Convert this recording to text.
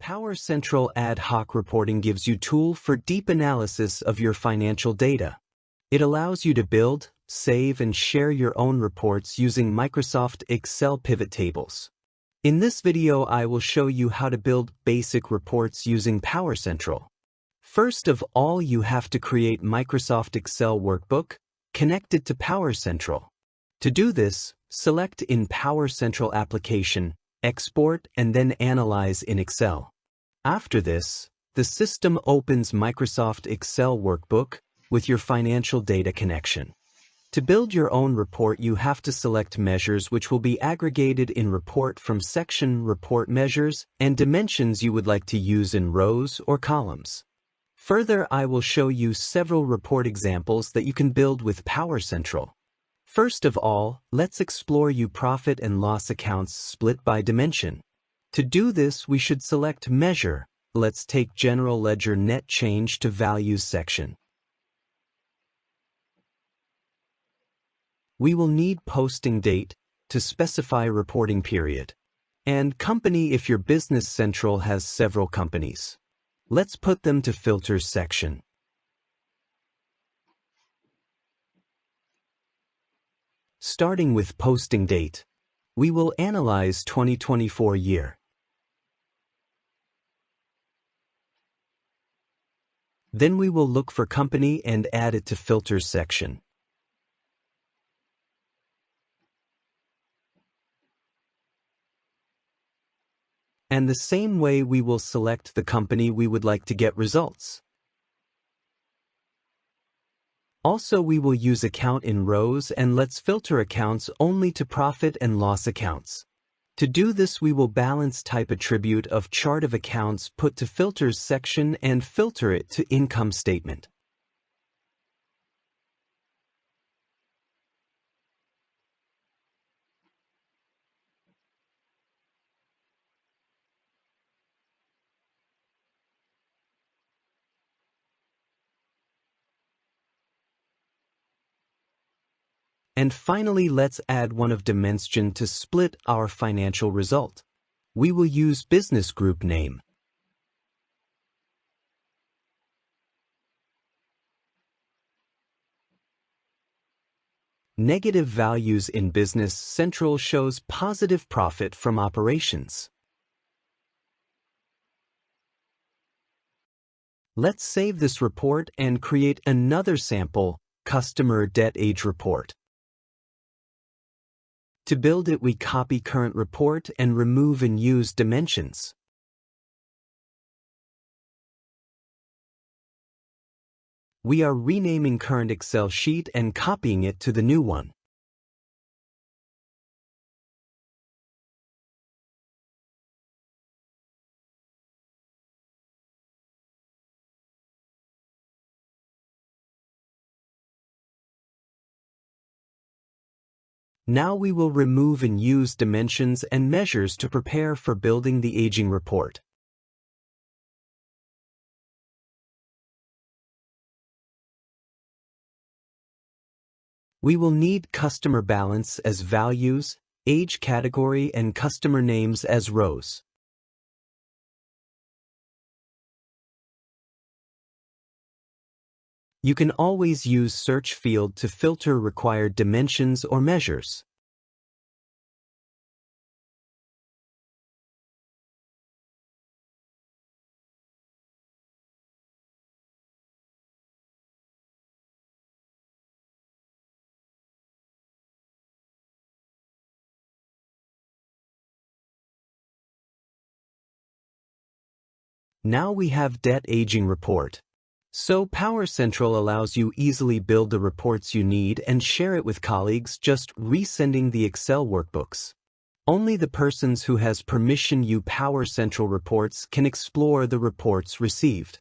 PowerCentral ad hoc reporting gives you a tool for deep analysis of your financial data. It allows you to build, save, and share your own reports using Microsoft Excel pivot tables. In this video, I will show you how to build basic reports using PowerCentral. First of all, you have to create Microsoft Excel workbook, connect it to PowerCentral. To do this, select in PowerCentral application, export, and then analyze in Excel. After this, the system opens Microsoft Excel workbook with your financial data connection. To build your own report, you have to select measures which will be aggregated in report from section report measures and dimensions you would like to use in rows or columns. Further, I will show you several report examples that you can build with PowerCentral. First of all, let's explore profit and loss accounts split by dimension. To do this, we should select Measure. Let's take General Ledger Net Change to Values section. We will need posting date to specify reporting period, and company if your business central has several companies. Let's put them to Filters section. Starting with posting date, we will analyze 2024 year. Then we will look for company and add it to Filters section. And the same way we will select the company we would like to get results. Also, we will use account in rows and let's filter accounts only to profit and loss accounts. To do this, we will balance type attribute of chart of accounts put to Filters section and filter it to income statement. And finally, let's add one of dimension to split our financial result. We will use business group name. Negative values in Business Central shows positive profit from operations. Let's save this report and create another sample customer debt age report. To build it, we copy current report and remove and use dimensions. We are renaming current Excel sheet and copying it to the new one. Now we will remove and use dimensions and measures to prepare for building the aging report. We will need customer balance as values, age category, and customer names as rows. You can always use search field to filter required dimensions or measures. Now we have debt aging report. So PowerCentral allows you easily build the reports you need and share it with colleagues, just resending the Excel workbooks. Only the persons who has permission PowerCentral reports can explore the reports received.